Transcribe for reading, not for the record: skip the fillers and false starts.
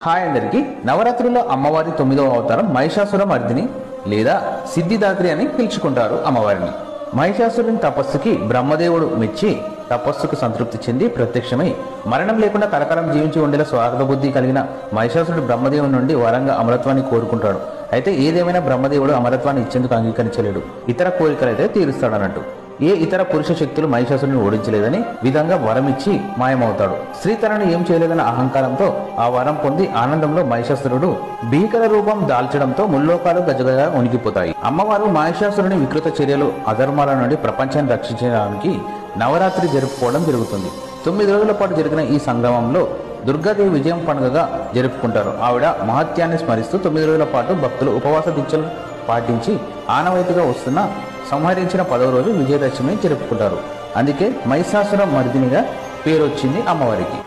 Hi అందరికి. నవరాత్రుల్లో అమ్మవారి 9వ అవతారం మహిషాసుర మర్దిని లేదా సిద్ధిదాత్రి అని పిలుచుకుంటారు అమ్మవారిని. మహిషాసురుని తపస్సుకి బ్రహ్మదేవుడు మెచ్చి తపస్సుకు సంతృప్తి చెంది ప్రత్యక్షమై మరణం లేకుండా కలకాలం జీవించి ఉండేలా స్వార్థ బుద్ధి కలిగిన మహిషాసురుడు బ్రహ్మదేవుని నుండి వరంగా అమరత్వాన్ని కోరుకుంటాడు. అయితే ఏదేమైనా బ్రహ్మదేవుడు అమరత్వాన్ని ఇచ్చేందుకు అంగీకరించలేడు. ఇతర కోరికలైతే తీరుస్తాడన్నట్టు. ఏ ఇతర పురుష శక్తులు మహిషాసురుని ఓడించలేదని విధంగా వరం ఇచ్చి మాయమవుతాడు. స్త్రీ తనను ఏం చేయలేదన్న అహంకారంతో ఆ వరం పొంది ఆనందంలో మహిషాసురుడు భీకర రూపం దాల్చడంతో ముల్లోకాలు గజగజ ఉనికిపోతాయి. అమ్మవారు మహిషాసురుని వికృత చర్యలు అధర్మాల నుండి ప్రపంచాన్ని రక్షించడానికి నవరాత్రి జరుపుకోవడం జరుగుతుంది. 9 రోజుల పాటు జరిగిన ఈ సంగమంలో దుర్గాదేవి విజయం పండుగగా జరుపుకుంటారు. ఆవిడ మహత్యాన్ని స్మరిస్తూ 9 రోజుల పాటు భక్తులు ఉపవాస దీక్షలు పాటించి ఆనవాయితీగా వస్తున్న సంహరించిన 10వ రోజు విజయదశమిని జరుపుకుంటారు. అందుకే మహిషాసుర మర్దినిగా పేరు వచ్చింది అమ్మవారికి.